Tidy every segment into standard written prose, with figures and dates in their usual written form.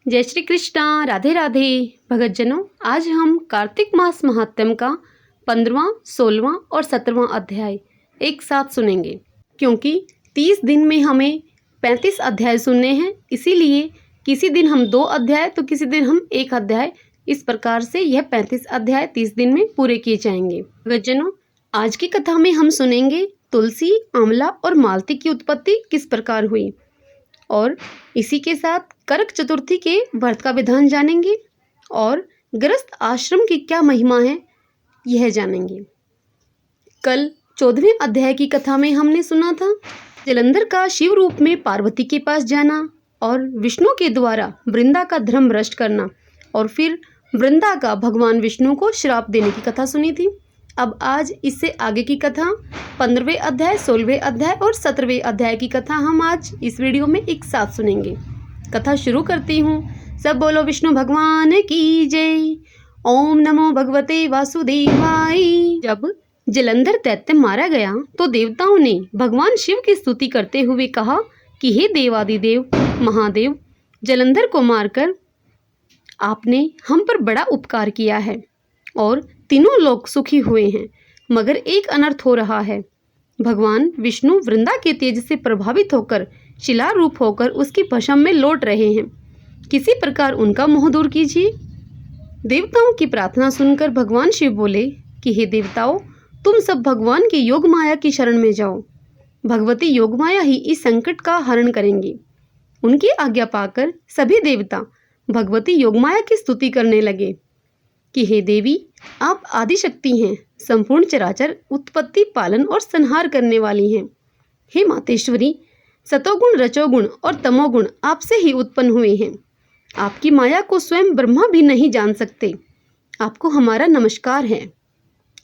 जय श्री कृष्णा, राधे राधे। भगतजनों, आज हम कार्तिक मास महात्म्य का 15वां, 16वां और 17वां अध्याय एक साथ सुनेंगे, क्योंकि 30 दिन में हमें 35 अध्याय सुनने हैं। इसीलिए किसी दिन हम 2 अध्याय तो किसी दिन हम 1 अध्याय, इस प्रकार से यह 35 अध्याय 30 दिन में पूरे किए जाएंगे। भगतजनों, आज की कथा में हम सुनेंगे तुलसी, आंवला और मालती की उत्पत्ति किस प्रकार हुई, और इसी के साथ करक चतुर्थी के व्रत का विधान जानेंगे और गृहस्थ आश्रम की क्या महिमा है यह जानेंगे। कल 14वें अध्याय की कथा में हमने सुना था जलंधर का शिव रूप में पार्वती के पास जाना और विष्णु के द्वारा वृंदा का धर्म भ्रष्ट करना, और फिर वृंदा का भगवान विष्णु को श्राप देने की कथा सुनी थी। अब आज इससे आगे की कथा 15वें अध्याय, 16वें अध्याय और 17वें अध्याय की कथा हम आज इस वीडियो में एक साथ सुनेंगे। कथा शुरू करती हूँ। सब बोलो विष्णु भगवान की जय। ओम नमो भगवते वासुदेवाय। जब जलंधर दैत्य मारा गया तो देवताओं ने भगवान शिव की स्तुति करते हुए कहा कि हे देवादिदेव महादेव, जलंधर को मारकर आपने हम पर बड़ा उपकार किया है और तीनों लोग सुखी हुए हैं, मगर एक अनर्थ हो रहा है। भगवान विष्णु वृंदा के तेज से प्रभावित होकर शिला रूप होकर उसकी भस्म में लौट रहे हैं। किसी प्रकार उनका मोह दूर कीजिए। देवताओं की प्रार्थना सुनकर भगवान शिव बोले कि हे देवताओं, तुम सब भगवान की योग माया की शरण में जाओ। भगवती योग माया ही इस संकट का हरण करेंगी। उनकी आज्ञा पाकर सभी देवता भगवती योग माया की स्तुति करने लगे कि हे देवी, आप आदिशक्ति हैं, संपूर्ण चराचर उत्पत्ति, पालन और संहार करने वाली हैं। हे मातेश्वरी, सतोगुण, रजोगुण और तमोगुण आपसे ही उत्पन्न हुए हैं। आपकी माया को स्वयं ब्रह्मा भी नहीं जान सकते। आपको हमारा नमस्कार है।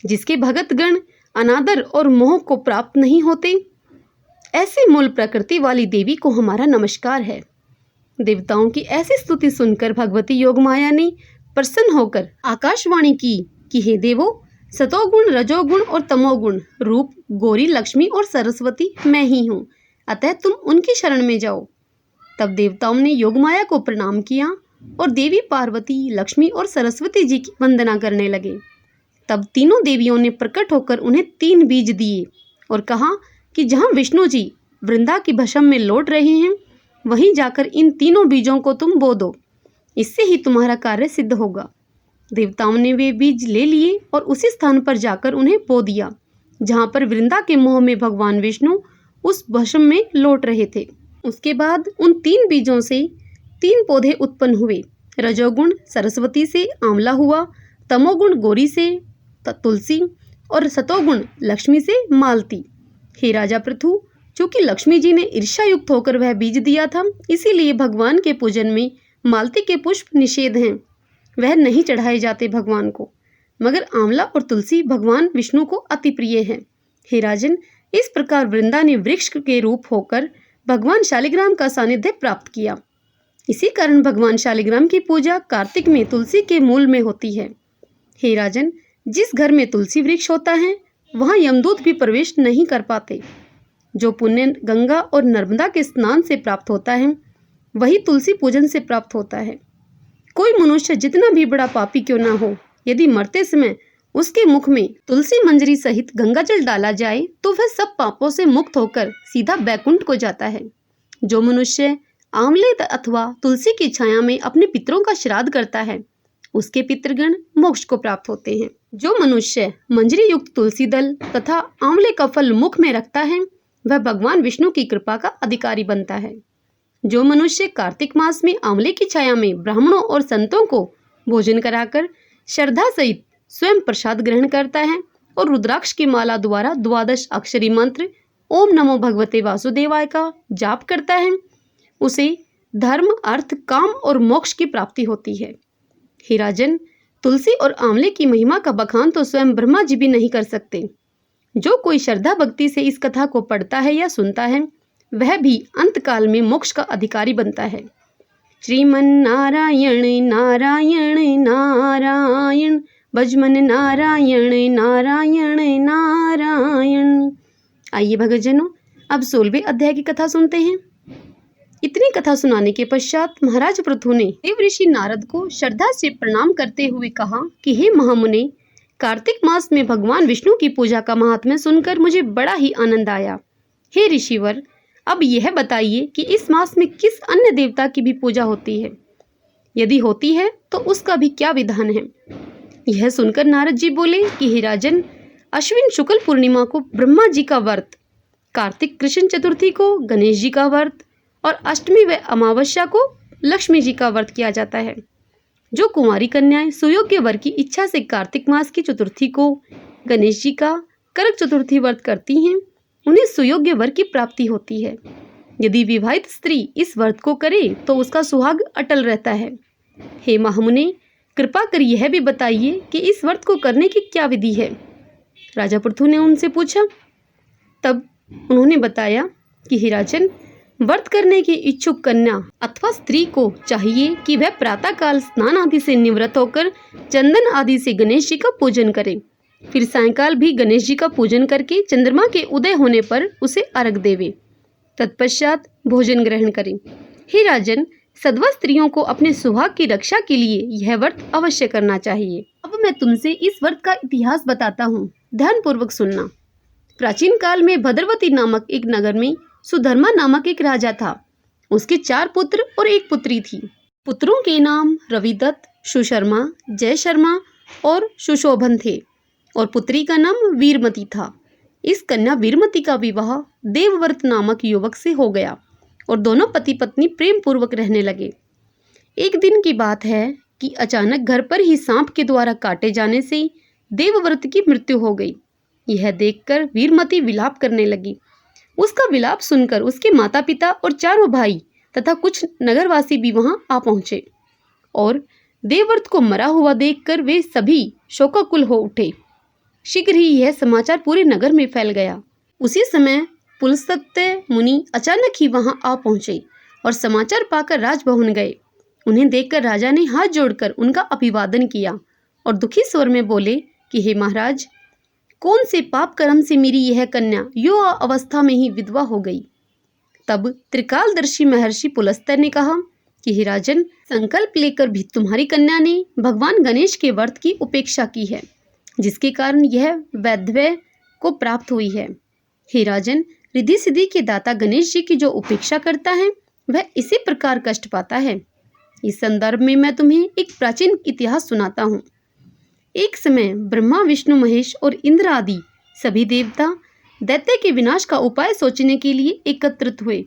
जिसके भगत गण अनादर और मोह को प्राप्त नहीं होते, ऐसी मूल प्रकृति वाली देवी को हमारा नमस्कार है। देवताओं की ऐसी स्तुति सुनकर भगवती योग माया ने प्रसन्न होकर आकाशवाणी की कि हे देवो, सतोगुण, रजोगुण और तमोगुण रूप गौरी, लक्ष्मी और सरस्वती मैं ही हूँ, अतः तुम उनकी शरण में जाओ। तब देवताओं ने योग माया को प्रणाम किया और देवी पार्वती, लक्ष्मी और सरस्वती जी की वंदना करने लगे। तब तीनों देवियों ने प्रकट होकर उन्हें 3 बीज दिए और कहा कि जहाँ विष्णु जी वृंदा की भस्म में लौट रहे हैं, वहीं जाकर इन तीनों बीजों को तुम बो दो, इससे ही तुम्हारा कार्य सिद्ध होगा। देवताओं ने वे बीज ले लिए और उसी स्थान पर जाकर उन्हें बो दिया जहाँ पर वृंदा के मोह में भगवान विष्णु उस भस्म में लौट रहे थे। उसके बाद उन 3 बीजों से 3 पौधे उत्पन्न हुए। रजोगुण सरस्वती से आंवला हुआ, तमोगुण गौरी से तुलसी और सतोगुण लक्ष्मी से मालती। हे राजा पृथु, चूंकि लक्ष्मी जी ने ईर्ष्या युक्त होकर वह बीज दिया था, इसीलिए भगवान के पूजन में मालती के पुष्प निषेध हैं, वह नहीं चढ़ाए जाते भगवान को, मगर आंवला और तुलसी भगवान विष्णु को अति प्रिय है। हे राजन, इस प्रकार वृंदा ने वृक्ष के रूप होकर भगवान शालिग्राम का सानिध्य प्राप्त किया। इसी कारण भगवान शालिग्राम की पूजा कार्तिक में तुलसी के मूल में होती है। हे राजन, जिस घर में तुलसी वृक्ष होता है वहाँ यमदूत भी प्रवेश नहीं कर पाते। जो पुण्य गंगा और नर्मदा के स्नान से प्राप्त होता है, वही तुलसी पूजन से प्राप्त होता है। कोई मनुष्य जितना भी बड़ा पापी क्यों ना हो, यदि मरते समय उसके मुख में तुलसी मंजरी सहित गंगाजल डाला जाए तो वह सब पापों से मुक्त होकर सीधा बैकुंठ को जाता है। जो मनुष्य आंवले अथवा तुलसी की छाया में अपने पितरों का श्राद्ध करता है, उसके पितृगण मोक्ष को प्राप्त होते हैं। जो मनुष्य मंजरी युक्त तुलसी दल तथा आंवले का फल मुख में रखता है, वह भगवान विष्णु की कृपा का अधिकारी बनता है। जो मनुष्य कार्तिक मास में आंवले की छाया में ब्राह्मणों और संतों को भोजन कराकर श्रद्धा सहित स्वयं प्रसाद ग्रहण करता है और रुद्राक्ष की माला द्वारा 12 अक्षरी मंत्र ओम नमो भगवते वासुदेवाय का जाप करता है, उसे धर्म, अर्थ, काम और मोक्ष की प्राप्ति होती है। हे राजन, तुलसी और आंवले की महिमा का बखान तो स्वयं ब्रह्मा जी भी नहीं कर सकते। जो कोई श्रद्धा भक्ति से इस कथा को पढ़ता है या सुनता है, वह भी अंतकाल में मोक्ष का अधिकारी बनता है। श्रीमन नारायण नारायण नारायण, भजमन नारायण नारायण नारायण। आइए भगतजनों, अब 16वें अध्याय की कथा सुनते हैं। इतनी कथा सुनाने के पश्चात महाराज पृथु ने देव ऋषि नारद को श्रद्धा से प्रणाम करते हुए कहा कि हे महामुने, कार्तिक मास में भगवान विष्णु की पूजा का महात्म्य सुनकर मुझे बड़ा ही आनंद आया। हे ऋषिवर, अब यह बताइए कि इस मास में किस अन्य देवता की भी पूजा होती है? यदि होती है तो उसका भी क्या विधान है? यह सुनकर नारद जी बोले कि हे राजन, अश्विन शुक्ल पूर्णिमा को ब्रह्मा जी का व्रत, कार्तिक कृष्ण चतुर्थी को गणेश जी का व्रत और अष्टमी व अमावस्या को लक्ष्मी जी का व्रत किया जाता है। जो कुंवारी कन्याएं सुयोग्य वर की इच्छा से कार्तिक मास की चतुर्थी को गणेश जी का करक चतुर्थी व्रत करती हैं, उन्हें सुयोग्य वर की प्राप्ति होती है। यदि विवाहित स्त्री इस व्रत को करे तो उसका सुहाग अटल रहता है। हे महामुने, कृपा कर यह भी बताइए कि इस व्रत को करने की क्या विधि है? राजा पृथु ने उनसे पूछा। तब उन्होंने बताया कि हे राजन, व्रत करने की इच्छुक कन्या अथवा स्त्री को चाहिए कि वह प्रातःकाल स्नान आदि से निवृत्त होकर चंदन आदि से गणेश जी का पूजन करे, फिर सायंकाल भी गणेश जी का पूजन करके चंद्रमा के उदय होने पर उसे अर्घ देवे, तत्पश्चात भोजन ग्रहण करे। हे राजन, सधवा स्त्रियों को अपने सुहाग की रक्षा के लिए यह व्रत अवश्य करना चाहिए। अब मैं तुमसे इस व्रत का इतिहास बताता हूँ, ध्यान पूर्वक सुनना। प्राचीन काल में भद्रवती नामक एक नगर में सुधर्मा नामक एक राजा था। उसके 4 पुत्र और 1 पुत्री थी। पुत्रों के नाम रविदत्त, सुशर्मा, जय शर्मा और सुशोभन थे और पुत्री का नाम वीरमती था। इस कन्या वीरमती का विवाह देवव्रत नामक युवक से हो गया और दोनों पति पत्नी प्रेम पूर्वक रहने लगे। एक दिन की बात है कि अचानक घर पर ही सांप के द्वारा काटे जाने से देवव्रत की मृत्यु हो गई। यह देखकर वीरमती विलाप करने लगी। उसका विलाप सुनकर उसके माता पिता और चारों भाई तथा कुछ नगरवासी भी वहां आ पहुंचे और देवव्रत को मरा हुआ देखकर वे सभी शोकाकुल हो उठे। शीघ्र ही यह समाचार पूरे नगर में फैल गया। उसी समय पुलस्त्य मुनि अचानक ही वहां आ पहुंचे और समाचार पाकर राजभवन गए। उन्हें देखकर राजा ने हाथ जोड़कर उनका अभिवादन किया और दुखी स्वर में बोले कि हे महाराज, कौन से पाप कर्म से मेरी यह कन्या युवा अवस्था में ही विधवा हो गई? तब त्रिकालदर्शी महर्षि पुलस्त्य ने कहा कि हे राजन, संकल्प लेकर भी तुम्हारी कन्या ने भगवान गणेश के व्रत की उपेक्षा की है, जिसके कारण यह वैधव्य को प्राप्त हुई है। हे राजन, रिद्धि सिद्धि के दाता गणेश जी की जो उपेक्षा करता है वह इसी प्रकार कष्ट पाता है। इस संदर्भ में मैं तुम्हें एक प्राचीन इतिहास सुनाता हूँ। एक समय ब्रह्मा, विष्णु, महेश और इंद्र आदि सभी देवता दैत्य के विनाश का उपाय सोचने के लिए एकत्रित हुए।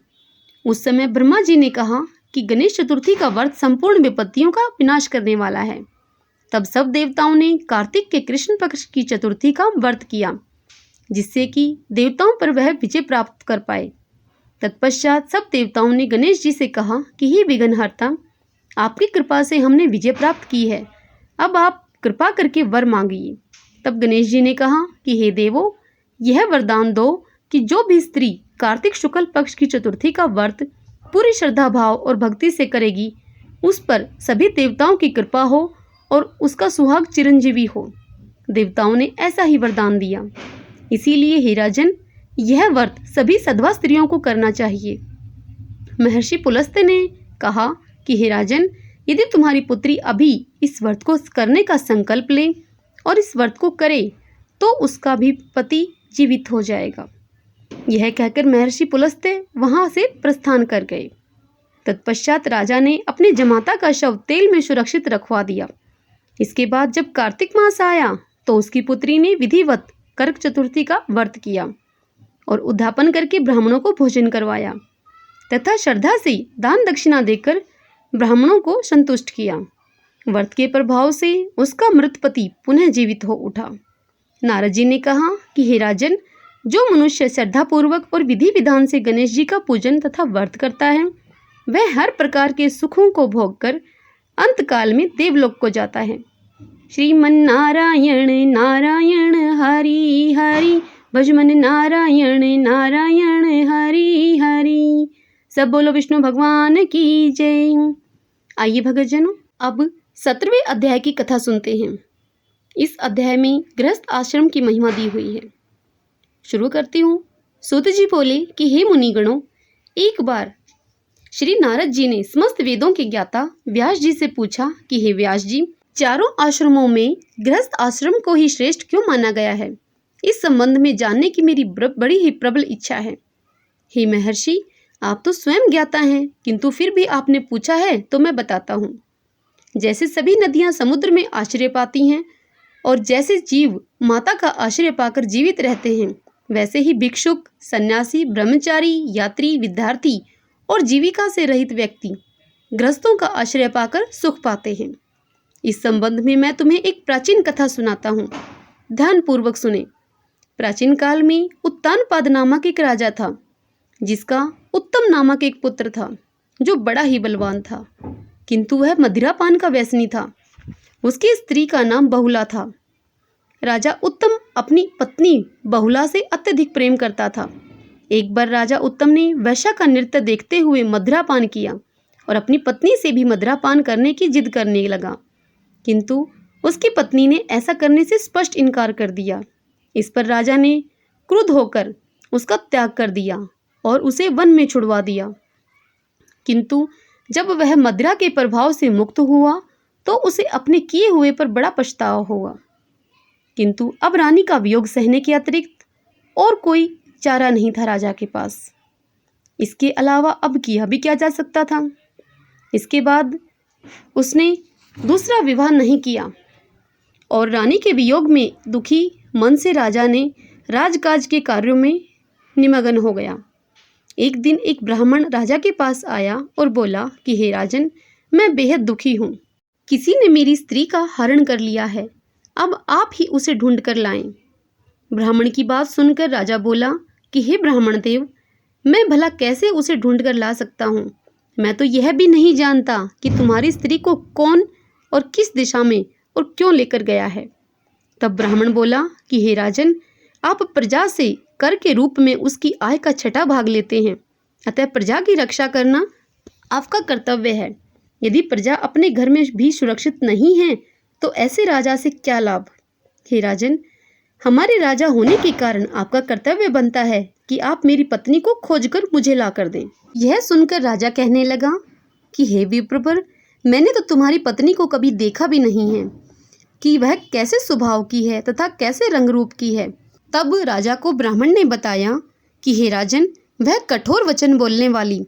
उस समय ब्रह्मा जी ने कहा कि गणेश चतुर्थी का व्रत संपूर्ण विपत्तियों का विनाश करने वाला है। तब सब देवताओं ने कार्तिक के कृष्ण पक्ष की चतुर्थी का व्रत किया, जिससे कि देवताओं पर वह विजय प्राप्त कर पाए। तत्पश्चात सब देवताओं ने गणेश जी से कहा कि हे विघ्नहर्ता, आपकी कृपा से हमने विजय प्राप्त की है, अब आप कृपा करके वर मांगिए। तब गणेश जी ने कहा कि हे देवो, यह वरदान दो कि जो भी स्त्री कार्तिक शुक्ल पक्ष की चतुर्थी का व्रत पूरी श्रद्धा भाव और भक्ति से करेगी, उस पर सभी देवताओं की कृपा हो और उसका सुहाग चिरंजीवी हो। देवताओं ने ऐसा ही वरदान दिया। इसीलिए हे राजन, यह व्रत सभी सधवा स्त्रियों को करना चाहिए। महर्षि पुलस्त्य ने कहा कि हे राजन, यदि तुम्हारी पुत्री अभी इस व्रत को करने का संकल्प ले और इस व्रत को करे तो उसका भी पति जीवित हो जाएगा। यह कहकर महर्षि पुलस्त्य वहां से प्रस्थान कर गए। तत्पश्चात राजा ने अपने जमाता का शव तेल में सुरक्षित रखवा दिया। इसके बाद जब कार्तिक मास आया तो उसकी पुत्री ने विधिवत करक चतुर्थी का व्रत किया और उद्यापन करके ब्राह्मणों को भोजन करवाया तथा श्रद्धा से दान दक्षिणा देकर ब्राह्मणों को संतुष्ट किया। व्रत के प्रभाव से उसका मृत पति पुनः जीवित हो उठा। नारद जी ने कहा कि हे राजन, जो मनुष्य श्रद्धापूर्वक और विधि विधान से गणेश जी का पूजन तथा व्रत करता है, वह हर प्रकार के सुखों को भोगकर अंतकाल में देवलोक को जाता है। श्रीमन नारायण नारायण हरि हरि, भजमन नारायण नारायण हरि हरि। सब बोलो विष्णु भगवान की जय। आइए भगतजनों, अब 17वें अध्याय की कथा सुनते हैं। इस अध्याय में गृहस्थ आश्रम की महिमा दी हुई है। शुरू करती हूँ। सूत जी बोले कि हे मुनिगणों, एक बार श्री नारद जी ने समस्त वेदों के ज्ञाता व्यास जी से पूछा कि हे व्यास जी, चारों आश्रमों में गृहस्थ आश्रम को ही श्रेष्ठ क्यों माना गया है? इस संबंध में जानने की मेरी बड़ी ही प्रबल इच्छा है। हे महर्षि, आप तो स्वयं ज्ञाता हैं, किंतु फिर भी आपने पूछा है तो मैं बताता हूँ। जैसे सभी नदियाँ समुद्र में आश्रय पाती हैं और जैसे जीव माता का आश्रय पाकर जीवित रहते हैं, वैसे ही भिक्षुक, सन्यासी, ब्रह्मचारी, यात्री, विद्यार्थी और जीविका से रहित व्यक्ति गृहस्थों का आश्रय पाकर सुख पाते हैं। इस संबंध में मैं तुम्हें एक प्राचीन कथा सुनाता हूँ, ध्यानपूर्वक सुने। प्राचीन काल में उत्तानपाद नामक एक राजा था, जिसका उत्तम नामक एक पुत्र था, जो बड़ा ही बलवान था, किंतु वह मदिरापान का व्यसनी था। उसकी स्त्री का नाम बहुला था। राजा उत्तम अपनी पत्नी बहुला से अत्यधिक प्रेम करता था। एक बार राजा उत्तम ने वैश्या का नृत्य देखते हुए मदिरापान किया और अपनी पत्नी से भी मदिरापान करने की जिद करने लगा, किंतु उसकी पत्नी ने ऐसा करने से स्पष्ट इनकार कर दिया। इस पर राजा ने क्रुद्ध होकर उसका त्याग कर दिया और उसे वन में छुड़वा दिया। किंतु जब वह मदिरा के प्रभाव से मुक्त हुआ तो उसे अपने किए हुए पर बड़ा पछतावा हुआ। किंतु अब रानी का वियोग सहने के अतिरिक्त और कोई चारा नहीं था राजा के पास। इसके अलावा अब किया भी क्या जा सकता था। इसके बाद उसने दूसरा विवाह नहीं किया और रानी के वियोग में दुखी मन से राजा ने राजकाज के कार्यों में निमग्न हो गया। एक दिन एक ब्राह्मण राजा के पास आया और बोला कि हे राजन, मैं बेहद दुखी हूँ। किसी ने मेरी स्त्री का हरण कर लिया है, अब आप ही उसे ढूंढ कर लाएं। ब्राह्मण की बात सुनकर राजा बोला कि हे ब्राह्मण देव, मैं भला कैसे उसे ढूंढ कर ला सकता हूँ? मैं तो यह भी नहीं जानता कि तुम्हारी स्त्री को कौन और किस दिशा में और क्यों लेकर गया है। तब ब्राह्मण बोला कि हे राजन, आप प्रजा से कर के रूप में उसकी आय का छठा भाग लेते हैं, अतः प्रजा की रक्षा करना आपका कर्तव्य है। यदि प्रजा अपने घर में भी सुरक्षित नहीं है तो ऐसे राजा से क्या लाभ? हे राजन, हमारे राजा होने के कारण आपका कर्तव्य बनता है कि आप मेरी पत्नी को खोजकर मुझे ला कर दें। यह सुनकर राजा कहने लगा कि हे विप्रवर, मैंने तो तुम्हारी पत्नी को कभी देखा भी नहीं है कि वह कैसे स्वभाव की है तथा कैसे रंग रूप की है। तब राजा को ब्राह्मण ने बताया कि हे राजन, वह कठोर वचन बोलने वाली,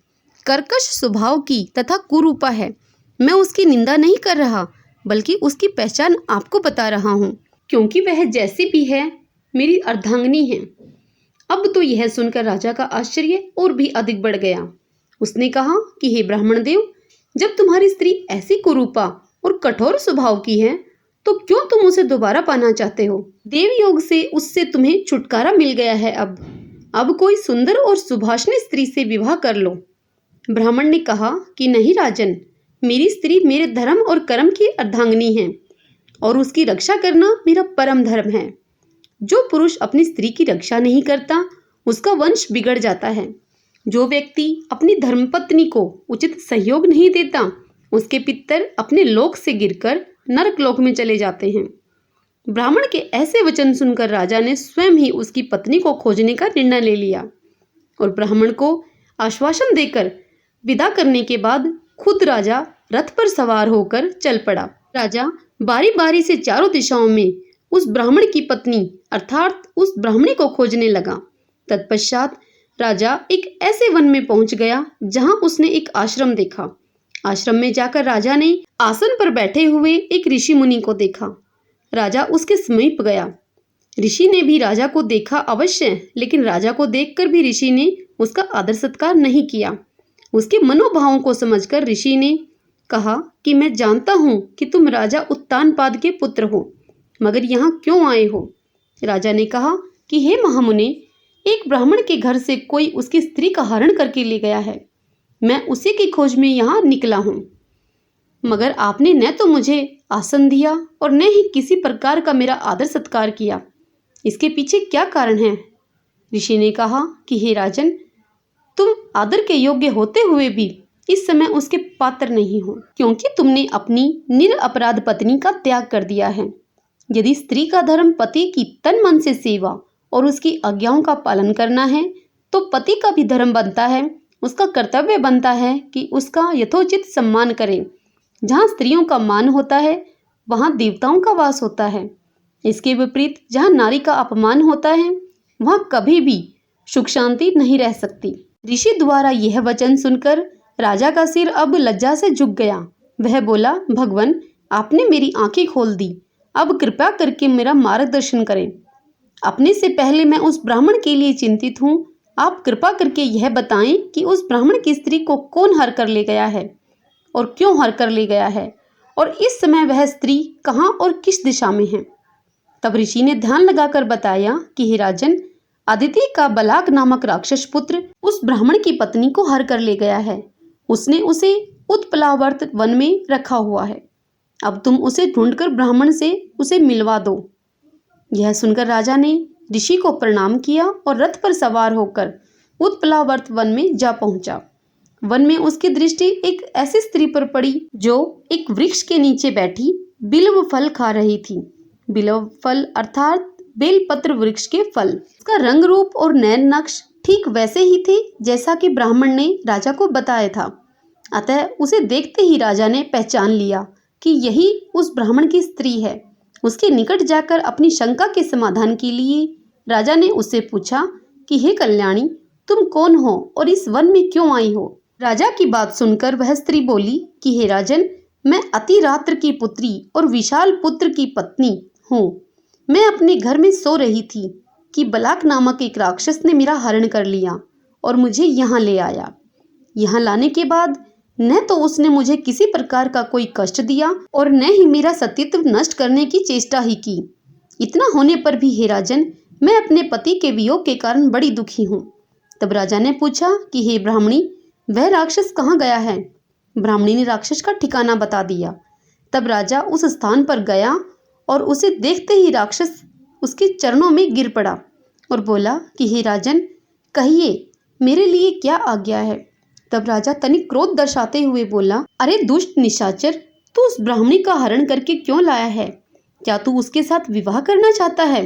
कर्कश स्वभाव की तथा कुरूपा है। मैं उसकी निंदा नहीं कर रहा, बल्कि उसकी पहचान आपको बता रहा हूँ, क्योंकि वह जैसी भी है मेरी अर्धांगिनी है। अब तो यह सुनकर राजा का आश्चर्य और भी अधिक बढ़ गया। उसने कहा कि हे ब्राह्मण देव, जब तुम्हारी स्त्री ऐसी कुरूपा और कठोर स्वभाव की है तो क्यों तुम उसे दोबारा पाना चाहते हो? देव योग से उससे तुम्हें छुटकारा मिल गया है। अब कोई सुंदर और सुभाषिनी स्त्री से विवाह कर लो। ब्राह्मण ने कहा कि नहीं राजन, मेरी स्त्री मेरे धर्म और कर्म की अर्धांगिनी है और उसकी रक्षा करना मेरा परम धर्म है। जो पुरुष अपनी स्त्री की रक्षा नहीं करता उसका वंश बिगड़ जाता है। जो व्यक्ति अपनी धर्मपत्नी को उचित सहयोग नहीं देता उसके पितर अपने लोक से गिरकर नरक लोक में चले जाते हैं। ब्राह्मण के ऐसे वचन सुनकर राजा ने स्वयं ही उसकी पत्नी को खोजने का निर्णय ले लिया और ब्राह्मण को आश्वासन देकर विदा करने के बाद खुद राजा रथ पर सवार होकर चल पड़ा। राजा बारी बारी से चारों दिशाओं में उस ब्राह्मण की पत्नी अर्थात उस ब्राह्मणी को खोजने लगा। तत्पश्चात राजा एक ऐसे वन में पहुंच गया जहां उसने एक आश्रम देखा। आश्रम में जाकर राजा ने आसन पर बैठे हुए एक ऋषि मुनि को देखा। राजा उसके समीप गया। ऋषि ने भी राजा को देखा अवश्य, लेकिन राजा को देखकर भी ऋषि ने उसका आदर सत्कार नहीं किया। उसके मनोभावों को समझकर ऋषि ने कहा कि मैं जानता हूँ कि तुम राजा उत्तानपाद के पुत्र हो, मगर यहाँ क्यों आए हो? राजा ने कहा कि हे महामुने, एक ब्राह्मण के घर से कोई उसकी स्त्री का हरण करके ले गया है। मैं उसी की खोज में यहाँ निकला हूँ, मगर आपने न तो मुझे आसन दिया और न ही किसी प्रकार का मेरा आदर सत्कार किया। इसके पीछे क्या कारण है? ऋषि ने कहा कि हे राजन, तुम आदर के योग्य होते हुए भी इस समय उसके पात्र नहीं हो, क्योंकि तुमने अपनी निरपराध पत्नी का त्याग कर दिया है। यदि स्त्री का धर्म पति की तन मन से सेवा और उसकी आज्ञाओं का पालन करना है तो पति का भी धर्म बनता है उसका कर्तव्य बनता है कि उसका यथोचित सम्मान करें। जहाँ स्त्रियों का मान होता है वहाँ देवताओं का वास होता है। इसके विपरीत जहाँ नारी का अपमान होता है वहाँ कभी भी सुख शांति नहीं रह सकती। ऋषि द्वारा यह वचन सुनकर राजा का सिर अब लज्जा से झुक गया। वह बोला, भगवान, आपने मेरी आंखें खोल दी। अब कृपया करके मेरा मार्गदर्शन करें। अपने से पहले मैं उस ब्राह्मण के लिए चिंतित हूँ। आप कृपा करके यह बताएं कि उस ब्राह्मण की स्त्री को कौन हर कर ले गया है और क्यों हर कर ले गया है, और इस समय वह स्त्री कहाँ और किस दिशा में है। तब ऋषि ने ध्यान लगाकर बताया कि हे राजन, अदिति का बलाक नामक राक्षस पुत्र उस ब्राह्मण की पत्नी को हर कर ले गया है। उसने उसे उत्पलावर्त वन में रखा हुआ है। अब तुम उसे ढूंढकर ब्राह्मण से उसे मिलवा दो। यह सुनकर राजा ने ऋषि को प्रणाम किया और रथ पर सवार होकर उत्पलावर्त वन में जा पहुंचा। वन में उसकी दृष्टि एक ऐसी स्त्री पर पड़ी जो एक वृक्ष के नीचे बैठी बिल्व फल खा रही थी। बिल्व फल अर्थात बेलपत्र वृक्ष के फल। उसका रंग रूप और नैन नक्श ठीक वैसे ही थे जैसा कि ब्राह्मण ने राजा को बताया था। अतः उसे देखते ही राजा ने पहचान लिया कि यही उस ब्राह्मण की स्त्री है। उसके निकट जाकर अपनी शंका के समाधान के लिए राजा ने उससे पूछा कि हे कल्याणी, तुम कौन हो और इस वन में क्यों आई हो। राजा की बात सुनकर वह स्त्री बोली कि हे राजन, मैं अतिरात्र की पुत्री और विशाल पुत्र की पत्नी हूँ। मैं अपने घर में सो रही थी कि बलाक नामक एक राक्षस ने मेरा हरण कर लिया और मुझे यहाँ ले आया। यहाँ लाने के बाद न तो उसने मुझे किसी प्रकार का कोई कष्ट दिया और न ही मेरा सतीत्व नष्ट करने की चेष्टा ही की। इतना होने पर भी हे राजन, मैं अपने पति के वियोग के कारण बड़ी दुखी हूँ। तब राजा ने पूछा कि हे ब्राह्मणी, वह राक्षस कहाँ गया है। ब्राह्मणी ने राक्षस का ठिकाना बता दिया। तब राजा उस स्थान पर गया और उसे देखते ही राक्षस उसके चरणों में गिर पड़ा और बोला कि हे राजन, कहिए मेरे लिए क्या आज्ञा है। तब राजा तनिक क्रोध दर्शाते हुए बोला, अरे दुष्ट निशाचर, तू उस ब्राह्मणी का हरण करके क्यों लाया है। क्या तू उसके साथ विवाह करना चाहता है।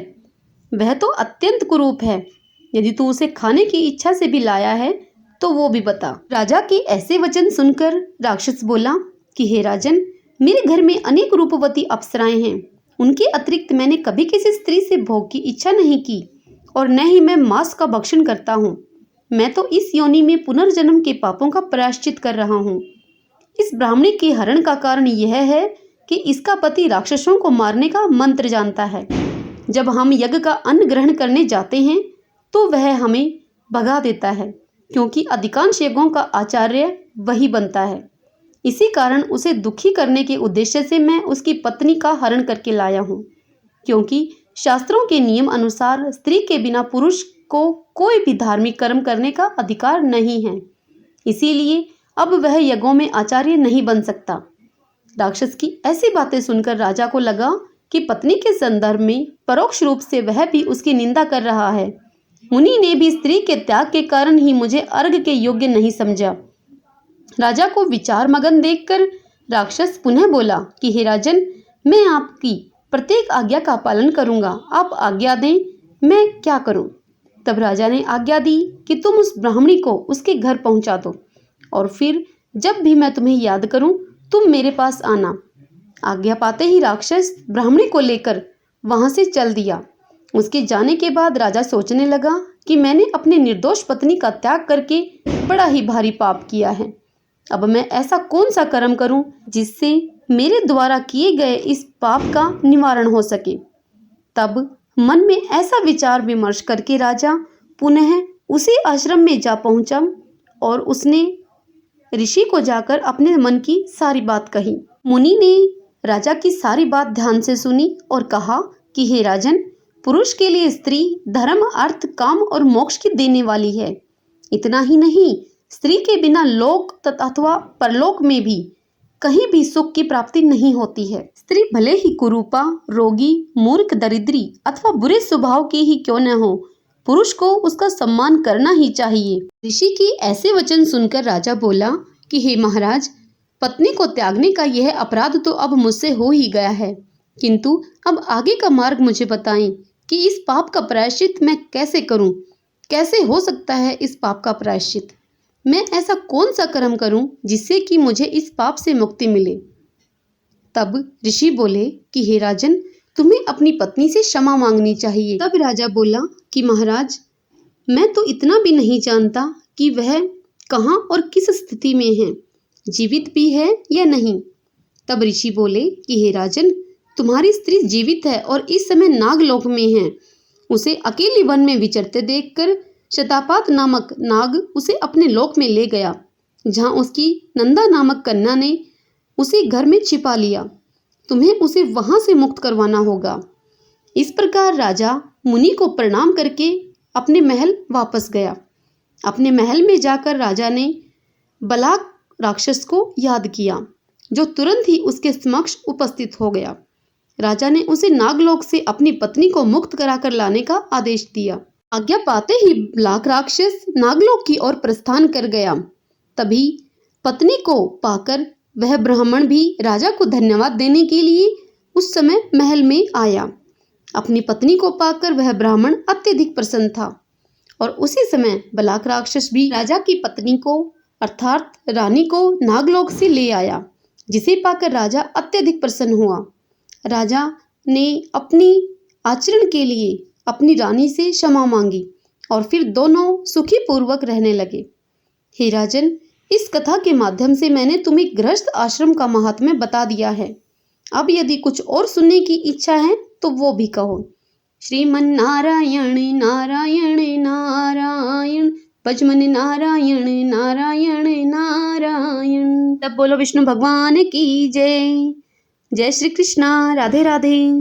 वह तो अत्यंत कुरूप है। यदि तू उसे खाने की इच्छा से भी लाया है तो वो भी बता। राजा के ऐसे वचन सुनकर राक्षस बोला कि हे राजन, मेरे घर में अनेक रूपवती अप्सराएं हैं। उनके अतिरिक्त मैंने कभी किसी स्त्री से भोग की इच्छा नहीं की और न ही मैं मांस का भक्षण करता हूँ। मैं तो इस योनि में पुनर्जन्म के पापों का प्रायश्चित कर रहा हूँ। इस ब्राह्मणी के हरण का कारण यह है कि इसका पति राक्षसों को मारने का मंत्र जानता है। जब हम यज्ञ का अन्न ग्रहण करने जाते हैं तो वह हमें भगा देता है, क्योंकि अधिकांश यज्ञों का आचार्य वही बनता है। इसी कारण उसे दुखी करने के उद्देश्य से मैं उसकी पत्नी का हरण करके लाया हूँ, क्योंकि शास्त्रों के नियम अनुसार स्त्री के बिना पुरुष को कोई भी धार्मिक कर्म करने का अधिकार नहीं है। इसीलिए अब वह यज्ञों में आचार्य नहीं बन सकता। राक्षस की ऐसी बातें सुनकर राजा को लगा कि पत्नी के संदर्भ में परोक्ष रूप से वह भी उसकी निंदा कर रहा है। मुनि ने भी स्त्री के त्याग के कारण ही मुझे अर्घ के योग्य नहीं समझा। राजा को विचार मगन देखकर राक्षस पुनः बोला कि हे राजन, मैं आपकी प्रत्येक आज्ञा का पालन करूंगा। आप आज्ञा दें, मैं क्या करूं। तब राजा ने आज्ञा दी कि तुम उस ब्राह्मणी को उसके घर पहुंचा दो और फिर जब भी मैं तुम्हें याद करूं तुम मेरे पास आना। आज्ञा पाते ही राक्षस ब्राह्मणी को लेकर वहां से चल दिया। उसके जाने के बाद राजा सोचने लगा कि मैंने अपने निर्दोष पत्नी का त्याग करके बड़ा ही भारी पाप किया है। अब मैं ऐसा कौन सा कर्म करूं जिससे मेरे द्वारा किए गए इस पाप का निवारण हो सके। तब मन में ऐसा विचार विमर्श करके राजा पुनः उसी आश्रम में जा पहुंचा और उसने ऋषि को जाकर अपने मन की सारी बात कही। मुनि ने राजा की सारी बात ध्यान से सुनी और कहा कि हे राजन, पुरुष के लिए स्त्री धर्म, अर्थ, काम और मोक्ष की देने वाली है। इतना ही नहीं, स्त्री के बिना लोक अथवा परलोक में भी कहीं भी सुख की प्राप्ति नहीं होती है। स्त्री भले ही कुरूपा, रोगी, मूर्ख, दरिद्री अथवा बुरे स्वभाव की ही क्यों न हो, पुरुष को उसका सम्मान करना ही चाहिए। ऋषि की ऐसे वचन सुनकर राजा बोला कि हे महाराज, पत्नी को त्यागने का यह अपराध तो अब मुझसे हो ही गया है, किंतु अब आगे का मार्ग मुझे बताएं कि इस पाप का प्रायश्चित मैं कैसे करूं। कैसे हो सकता है इस पाप का प्रायश्चित। मैं ऐसा कौन सा कर्म करूं जिससे कि मुझे इस पाप से मुक्ति मिले। तब ऋषि बोले कि हे राजन, तुम्हें अपनी पत्नी से क्षमा मांगनी चाहिए। तब राजा बोला कि महाराज, मैं तो इतना भी नहीं जानता कि वह कहाँ और किस स्थिति में है, जीवित भी है या नहीं। तब ऋषि बोले कि हे राजन, तुम्हारी स्त्री जीवित है और इस समय नागलोक में है। उसे अकेले वन में विचरते देखकर शतापात नामक नाग उसे अपने लोक में ले गया, जहाँ उसकी नंदा नामक कन्या ने उसे घर में छिपा लिया। तुम्हें उसे वहां से मुक्त करवाना होगा। इस प्रकार राजा मुनि को प्रणाम करके अपने महल वापस गया। अपने महल में जाकर राजा ने बलाक राक्षस को याद किया, जो तुरंत ही उसके समक्ष उपस्थित हो गया। राजा ने उसे नागलोक से अपनी पत्नी को मुक्त कराकर लाने का आदेश दिया। आज्ञा पाते ही बलाक राक्षस नागलोक की ओर प्रस्थान कर गया। तभी पत्नी को पाकर वह ब्राह्मण भी राजा को धन्यवाद देने के लिए उस समय महल में आया। अपनी पत्नी को पाकर वह ब्राह्मण अत्यधिक प्रसन्न था और उसी समय बलाक राक्षस भी राजा की पत्नी को अर्थात रानी को नागलोक से ले आया, जिसे पाकर राजा अत्यधिक प्रसन्न हुआ। राजा ने अपनी आचरण के लिए अपनी रानी से क्षमा मांगी और फिर दोनों सुखी पूर्वक रहने लगे। हे राजन, इस कथा के माध्यम से मैंने तुम्हें गृहस्थ आश्रम का महात्म्य बता दिया है। अब यदि कुछ और सुनने की इच्छा है तो वो भी कहो। श्रीमन नारायण नारायण नारायण, भजमन नारायण नारायण नारायण। तब बोलो विष्णु भगवान की जय। जय श्री कृष्णा। राधे राधे।